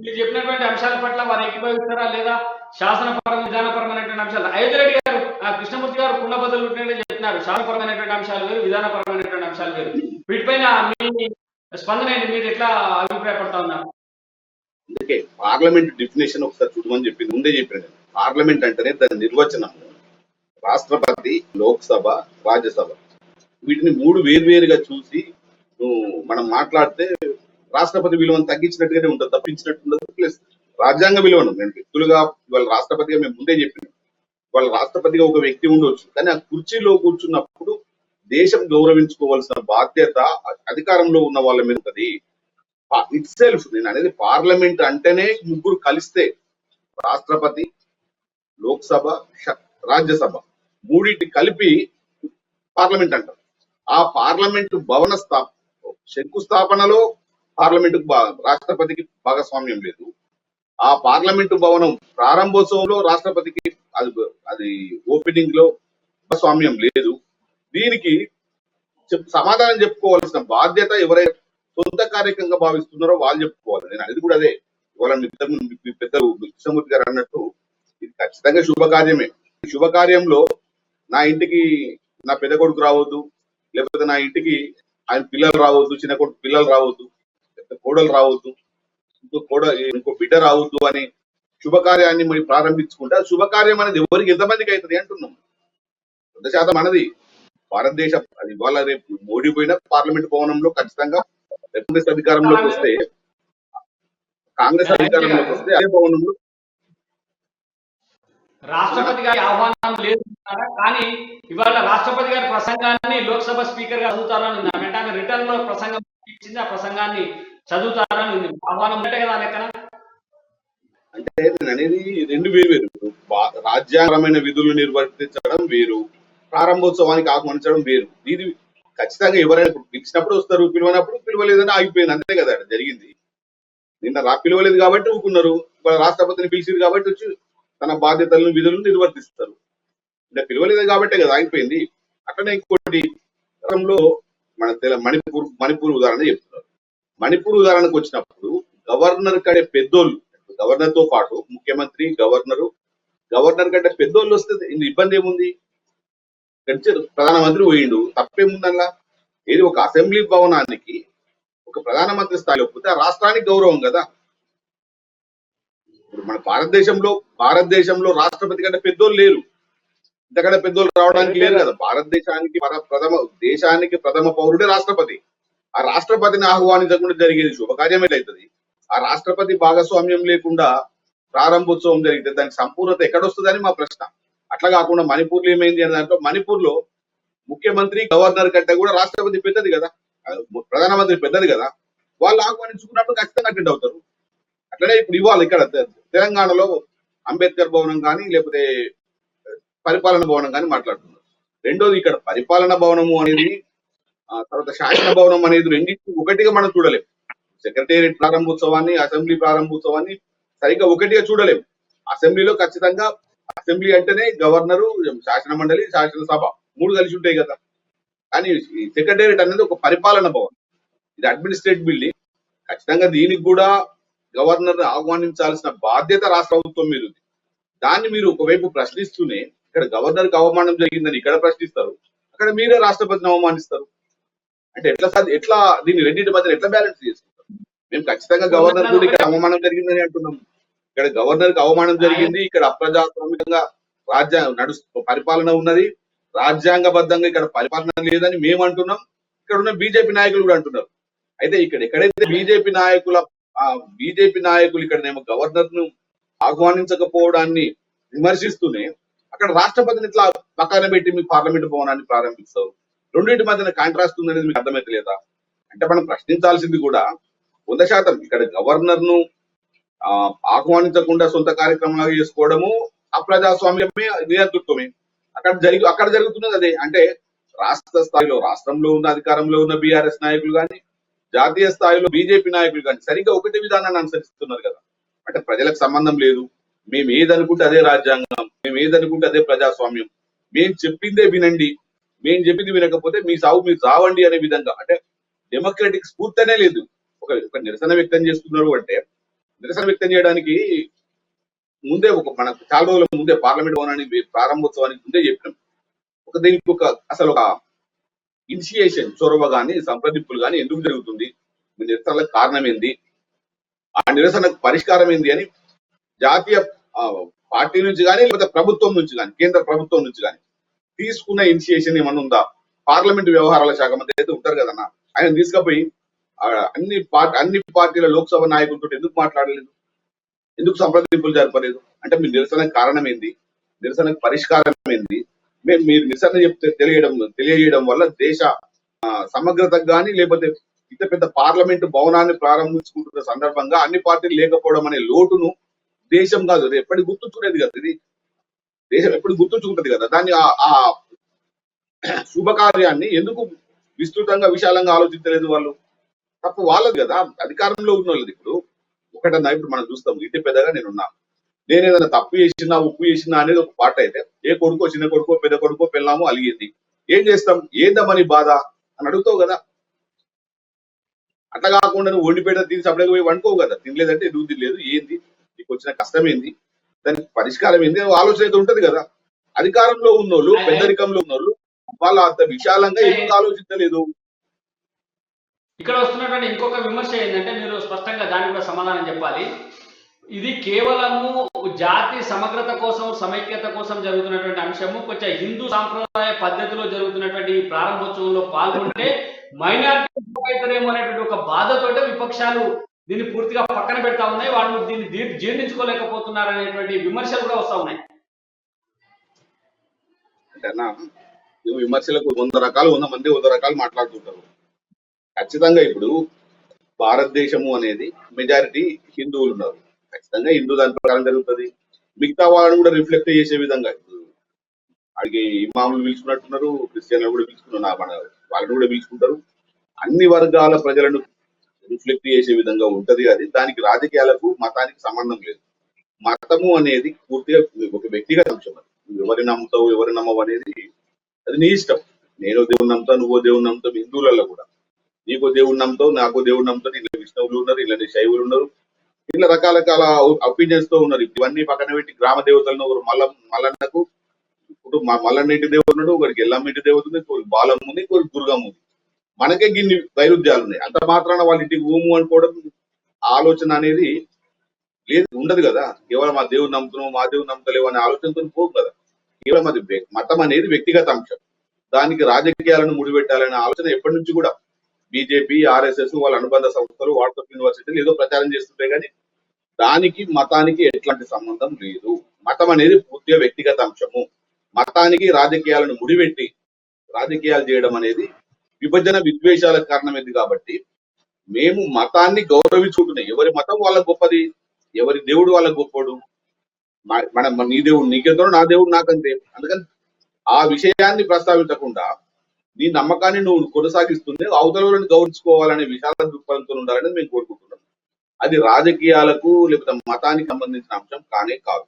మీరు చెప్పినటువంటి అంశాల పట్ల వారు ఏకీభవిస్తారా లేదా? విధానపరమైనటువంటి అంశాలు. అయోధ్య రెడ్డి గారు, కృష్ణమూర్తి గారు కుండ బదులు చెప్తున్నారు. శాసనపరమైనటువంటి అంశాలు వేరు, విధానపరమైనటువంటి అంశాలు వేరు. వీటిపైన మీ స్పందన ఏంటి? మీరు ఎట్లా అభిప్రాయపడతా ఉన్నారు? అందుకే పార్లమెంట్ డెఫినేషన్ ఒకసారి చూడమని చెప్పింది, ముందే చెప్పాను. పార్లమెంట్ అంటేనే దాని నిర్వచనం రాష్ట్రపతి, లోక్సభ, రాజ్యసభ. వీటిని మూడు వేరువేరుగా చూసి మనం మాట్లాడితే రాష్ట్రపతి విలువను తగ్గించినట్టుగానే ఉంటుంది, తప్పించినట్టు ఉండదు. ప్లస్ రాజ్యాంగ విలువను నేను వ్యక్తులుగా ఇవాళ రాష్ట్రపతిగా మేము ముందే చెప్పినాం, వాళ్ళ రాష్ట్రపతిగా ఒక వ్యక్తి ఉండొచ్చు, కానీ ఆ కుర్చీలో కూర్చున్నప్పుడు దేశం గౌరవించుకోవాల్సిన బాధ్యత అధికారంలో ఉన్న వాళ్ళ మీద ఉంటుంది. ఇట్ సెల్ఫ్ నేను అనేది పార్లమెంట్ అంటేనే ముగ్గురు కలిస్తే రాష్ట్రపతి, లోక్సభ, రాజ్యసభ మూడింటి కలిపి పార్లమెంట్ అంటారు. ఆ పార్లమెంటు భవన శంకుస్థాపనలో పార్లమెంటు రాష్ట్రపతికి భాగస్వామ్యం లేదు. ఆ పార్లమెంటు భవనం ప్రారంభోత్సవంలో రాష్ట్రపతికి అది ఓపెనింగ్ లో భాగస్వామ్యం లేదు. దీనికి సమాధానం చెప్పుకోవాల్సిన బాధ్యత ఎవరైతే సొంత కార్యక్రమంగా భావిస్తున్నారో వాళ్ళు చెప్పుకోవాలి. నేను అనేది కూడా అదే. ఇవాళ మీ పెద్దలు కృష్ణమూర్తి గారు అన్నట్టు ఇది ఖచ్చితంగా శుభకార్యమే. శుభకార్యంలో నా ఇంటికి నా పెద్ద కొడుకు రావద్దు, లేకపోతే నా ఇంటికి ఆయన పిల్లలు రావద్దు, చిన్న కొడుకు పిల్లలు రావద్దు, కోడలు రావద్దు, ఇంకో బిడ్డ రావద్దు అని శుభకార్యాన్ని మరి ప్రారంభించుకుంటే శుభకార్యం అనేది ఎవరికి ఎంతమందికి అవుతుంది అంటున్నాం. 100% మనది భారతదేశం. అది ఇవాళ రేపు మోడీ పోయిన పార్లమెంట్ భవనంలో ఖచ్చితంగా కాంగ్రెస్ అధికారంలోకి వస్తే అదే భవనంలో రాష్ట్రపతి గారి ఆహ్వానం లేదు, కానీ ఇవాళ రాష్ట్రపతి గారి ప్రసంగాన్ని లోక్సభ స్పీకర్ గా చదువుతారని ఉంది. అంటే ఆమె రిటర్న్ లో ప్రసంగం ఇచ్చింది, ఆ ప్రసంగాన్ని చదువుతారని ఉంది. ఆహ్వానం ఉంటే కదా లెక్కన. అంటే నేను అనేది రెండు వేరు. రాజ్యాంగపరమైన విధులు నిర్వర్తించడం వేరు, ప్రారంభోత్సవానికి ఆహ్వానించడం వేరు. ఇది ఖచ్చితంగా ఎవరైనా పిలిచినప్పుడు వస్తారు, పిలవనప్పుడు పిలవలేదని ఆగిపోయింది, అంతే కదా జరిగింది. నిన్న పిలవలేదు కాబట్టి ఊకున్నారు, రాష్ట్రపతిని పిలిచింది కాబట్టి వచ్చి తన బాధ్యతలను విధులను నిర్వర్తిస్తారు. అంటే పిలవలేదు కాబట్టే కదా ఆగిపోయింది. అట్లనే ఇంకోటి మన మణిపూర్ ఉదాహరణ చెప్తున్నారు. మణిపూర్ ఉదాహరణకు వచ్చినప్పుడు గవర్నర్ కంటే పెద్దోళ్ళు, గవర్నర్ తో పాటు ముఖ్యమంత్రి, గవర్నర్ కంటే పెద్దోళ్ళు వస్తే ఇబ్బంది ఏముంది? ప్రధానమంత్రి పోయిండు, తప్పేముందల్లా? ఏది ఒక అసెంబ్లీ భవనానికి ఒక ప్రధానమంత్రి స్థాయిలో పోతే ఆ రాష్ట్రానికి గౌరవం కదా. ఇప్పుడు మన భారతదేశంలో రాష్ట్రపతి కంటే పెద్దోళ్ళు లేరు, ఇంతకంటే పెద్దోళ్ళు రావడానికి లేరు కదా. దేశానికి ప్రథమ పౌరుడే రాష్ట్రపతి. ఆ రాష్ట్రపతిని ఆహ్వానించకుండా జరిగేది శుభకార్యం ఎట్లయితుంది? ఆ రాష్ట్రపతి భాగస్వామ్యం లేకుండా ప్రారంభోత్సవం జరిగితే దానికి సంపూర్ణత ఎక్కడొస్తుందని మా ప్రశ్న. అట్లా కాకుండా మణిపూర్లో ఏమైంది అనే దాంట్లో, మణిపూర్లో ముఖ్యమంత్రి, గవర్నర్ కంటే కూడా రాష్ట్రపతి పెద్దది కదా, ప్రధానమంత్రి పెద్దది కదా. వాళ్ళు ఆహ్వానించుకున్నప్పుడు ఖచ్చితంగా అటెండ్ అవుతారు. అట్లనే ఇప్పుడు ఇవాళ ఇక్కడ తెలంగాణలో అంబేద్కర్ భవనం కానీ లేకపోతే పరిపాలన భవనం కానీ మాట్లాడుతున్నారు. రెండోది ఇక్కడ పరిపాలన భవనము అనేది, తర్వాత శాసన భవనం అనేది రెండింటి ఒకటిగా మనం చూడలేం. సెక్రటేరియట్ ప్రారంభోత్సవాన్ని, అసెంబ్లీ ప్రారంభోత్సవాన్ని సరిగ్గా ఒకటిగా చూడలేం. అసెంబ్లీలో ఖచ్చితంగా అసెంబ్లీ అంటేనే గవర్నరు, శాసన మండలి, శాసనసభ మూడు కలిసి ఉంటాయి కదా. కానీ సెక్రటేరియట్ అనేది ఒక పరిపాలన భవనం, ఇది అడ్మినిస్ట్రేటివ్ బిల్డింగ్. ఖచ్చితంగా దీనికి కూడా గవర్నర్ ఆహ్వానించాల్సిన బాధ్యత రాష్ట్ర ప్రభుత్వం మీద ఉంది. దాన్ని మీరు ఒకవైపు ప్రశ్నిస్తూనే ఇక్కడ గవర్నర్ కి అవమానం జరిగిందని ఇక్కడ ప్రశ్నిస్తారు, అక్కడ మీరే రాష్ట్రపతిని అవమానిస్తారు. అంటే ఎట్లా దీన్ని రెండింటి మధ్య ఎట్లా బ్యాలెన్స్ చేసుకుంటారు? మేము ఖచ్చితంగా గవర్నర్ కూడా ఇక్కడ అవమానం జరిగిందని అంటున్నాం. ఇక్కడ గవర్నర్ కి అవమానం జరిగింది, ఇక్కడ అప్రజాస్వామికంగా పరిపాలన ఉన్నది, రాజ్యాంగబద్ధంగా ఇక్కడ పరిపాలన లేదని మేము అంటున్నాం. ఇక్కడ ఉన్న బీజేపీ నాయకులు కూడా అంటున్నారు. అయితే ఎక్కడైతే బీజేపీ నాయకులు ఇక్కడనేమో గవర్నర్ ను ఆహ్వానించకపోవడాన్ని విమర్శిస్తూనే అక్కడ రాష్ట్రపతిని ఇట్లా పక్కన పెట్టి మీ పార్లమెంట్ భవనాన్ని ప్రారంభిస్తారు. రెండింటి మధ్యన కాంట్రాస్ట్ ఉందనేది మీకు అర్థమైతలేదా? అంటే మనం ప్రశ్నించాల్సింది కూడా 100% ఇక్కడ గవర్నర్ ను ఆహ్వానించకుండా సొంత కార్యక్రమాలు చేసుకోవడము అప్రజాస్వామ్యమే, నియంతృత్వమే. అక్కడ జరుగుతున్నది అదే. అంటే రాష్ట్రంలో ఉన్న అధికారంలో ఉన్న బీఆర్ఎస్ నాయకులు కానీ, జాతీయ స్థాయిలో బీజేపీ నాయకులు కానీ సరిగ్గా ఒకటి విధానాన్ని అనుసరిస్తున్నారు కదా. అంటే ప్రజలకు సంబంధం లేదు, మేము ఏదనుకుంటే అదే రాజ్యాంగం, మేము ఏదనుకుంటే అదే ప్రజాస్వామ్యం, మేము చెప్పిందే వినండి, మేము చెప్పింది వినకపోతే మీ సాగు మీరు సావండి అనే విధంగా. అంటే డెమోక్రటిక్ స్ఫూర్తి అనే లేదు. ఒక నిరసన వ్యక్తం చేస్తున్నారు అంటే నిరసన వ్యక్తం చేయడానికి ముందే మనకు చాలా రోజుల ముందే పార్లమెంట్ భవనానికి ప్రారంభోత్సవానికి ముందే చెప్పినాం. దీనికి అసలు ఒక ఇనిషియేషన్ చొరవ గాని సంప్రదింపులు గాని ఎందుకు జరుగుతుంది, మీ నిరసనలకు కారణం ఏంది, ఆ నిరసనకు పరిష్కారం ఏంది అని జాతీయ పార్టీ నుంచి కానీ లేకపోతే ప్రభుత్వం నుంచి కానీ కేంద్ర ప్రభుత్వం నుంచి కానీ తీసుకున్న ఇనిషియేషన్ ఏమన్నా ఉందా? పార్లమెంట్ వ్యవహారాల శాఖ మంత్రి అయితే ఉంటారు కదన్నా, ఆయన తీసుకుపోయి అన్ని పార్టీల లోక్సభ నాయకులతో ఎందుకు మాట్లాడలేదు, ఎందుకు సంప్రదింపులు జరపలేదు? అంటే మీ నిరసనకు కారణం ఏంది, నిరసనకు పరిష్కారం ఏంది? మీరు నిరసన చెప్తే తెలియజేయడం వల్ల దేశ సమగ్రతకు కానీ లేకపోతే ఇంత పెద్ద పార్లమెంటు భవనాన్ని ప్రారంభించుకుంటున్న సందర్భంగా అన్ని పార్టీలు లేకపోవడం అనే లోటును దేశం కాదు ఎప్పటికి గుర్తుంచుకునేది కదా, ఇది దేశం ఎప్పుడు గుర్తుంచుకుంటది కదా. దాన్ని ఆ శుభకార్యాన్ని ఎందుకు విస్తృతంగా విశాలంగా ఆలోచించలేదు వాళ్ళు? తప్పు వాళ్ళది కదా, అధికారంలో ఉన్న వాళ్ళది. ఇప్పుడు ఒకటన్నా ఇప్పుడు మనం చూస్తాం, ఇంటి పెద్దగా నేను ఏదైనా తప్పు చేసినా ఉప్పు చేసినా అనేది ఒక పాట అయితే, ఏ కొడుకో చిన్న కొడుకో పెద్ద కొడుకో పెళ్ళామో అలిగింది, ఏం చేస్తాం, ఏందమని బాధ అని అడుగుతావు కదా. అట్లా కాకుండా నువ్వు వండిపేట తిని సపరేట్గా పోయి వండుకోవు కదా, తినలేదంటే ఎందుకు తినలేదు, ఏంది నీకు వచ్చిన కష్టం ఏంది, దానికి పరిష్కారం ఏంది ఆలోచన అయితే ఉంటది కదా. అధికారంలో ఉన్నోళ్ళు పెద్దరికంలో ఉన్నోళ్ళు వాళ్ళు అంత విశాలంగా ఎందుకు ఆలోచించలేదు? ఇక్కడ వస్తున్నటువంటి ఇంకొక విమర్శ ఏంటంటే, మీరు స్పష్టంగా దానికి కూడా సమాధానం చెప్పాలి. ఇది కేవలము జాతి సమగ్రత కోసం సమైక్యత కోసం జరుగుతున్నటువంటి అంశము, కొంచెం హిందూ సాంప్రదాయ పద్ధతిలో జరుగుతున్నటువంటి ఈ ప్రారంభోత్సవంలో పాల్గొంటే మైనారిటీ అవుతారేమో అనేటువంటి ఒక బాధతోటే విపక్షాలు దీన్ని పూర్తిగా పక్కన పెడతా ఉన్నాయి, వాళ్ళు దీన్ని జీర్ణించుకోలేకపోతున్నారు అనేటువంటి విమర్శలు కూడా వస్తా ఉన్నాయి. అంటేనా విమర్శలకు 100 రకాలు 100 మంది 100 రకాలు మాట్లాడుతుంటారు. ఖచ్చితంగా ఇప్పుడు భారతదేశము అనేది మెజారిటీ హిందువులు ఉన్నారు, ఖచ్చితంగా హిందూ దాని ప్రకారం జరుగుతుంది. మిగతా వాళ్ళని కూడా రిఫ్లెక్ట్ చేసే విధంగా అడిగి ఇమాములు పిలుచుకున్నట్టున్నారు, క్రిస్టియన్లు కూడా పిలుచుకున్నారు, వాళ్ళని కూడా పిలుచుకుంటారు. అన్ని వర్గాల ప్రజలను రిఫ్లెక్ట్ చేసే విధంగా ఉంటది. అది దానికి రాజకీయాలకు మతానికి సంబంధం లేదు. మతము అనేది పూర్తిగా ఒక వ్యక్తిగత అంశం. అది ఎవరి నమ్ముతావు ఎవరి నమ్మవు అనేది అది నీ ఇష్టం. నేను దేవుని నమ్ముతా, నువ్వో దేవుని నమ్ముతావు. హిందువులలో కూడా నీకో దేవుని నమ్ముతావు, నాకో దేవుని నమ్ముతావు. ఇలా విష్ణువులు ఉన్నారు, ఇలాంటి శైవులు ఉన్నారు, ఇట్లా రకాల ఒపీనియన్స్ తో ఉన్నారు. ఇవన్నీ పక్కన పెట్టి గ్రామ దేవతలను ఒకరు మల్లన్నకు ఇప్పుడు మల్లన్న ఇంటి దేవుడు ఉన్నాడు, ఒకరికి ఎల్లమ్మ ఇంటి దేవత ఉంది, ఒకరికి బాలమ్మ ఉంది, ఒకరికి దుర్గమ్మ ఉంది. మనకే గిన్ని వైరుధ్యాలు ఉన్నాయి. అంత మాత్రాన వాళ్ళ ఇంటికి ఊము అనుకోవడం ఆలోచన అనేది లేదు, ఉండదు కదా. కేవలం మా దేవుని నమ్ముతున్నావు మా దేవుని నమ్ముతలేవు అనే ఆలోచనతో పోదు కదా. కేవలం అది మతం అనేది వ్యక్తిగత అంశం, దానికి రాజకీయాలను ముడిపెట్టాలనే ఆలోచన ఎప్పటి నుంచి కూడా బీజేపీ ఆర్ఎస్ఎస్ వాళ్ళ అనుబంధ సంస్థలు వాట్సాప్ యూనివర్సిటీలు ఏదో ప్రచారం చేస్తుంటాయి, కానీ దానికి మతానికి ఎట్లాంటి సంబంధం లేదు. మతం అనేది పూర్తిగా వ్యక్తిగత అంశము. మతానికి రాజకీయాలను ముడిపెట్టి రాజకీయాలు చేయడం అనేది విభజన విద్వేషాలకు కారణమైంది. కాబట్టి మేము మతాన్ని గౌరవించుకుంటున్నాం. ఎవరి మతం వాళ్ళ గొప్పది, ఎవరి దేవుడు వాళ్ళ గొప్పడు. నీ దేవుడు నీకెంతో, నా దేవుడు నాకంతే. అందుకని ఆ విషయాన్ని ప్రస్తావించకుండా నీ నమ్మకాన్ని నువ్వు కొనసాగిస్తుంది అవతలను గౌరవించుకోవాలనే విశాల దృక్పథంతో ఉండాలని మేము కోరుకుంటున్నాం. అది రాజకీయాలకు లేకపోతే మతానికి సంబంధించిన అంశం కానే కాదు.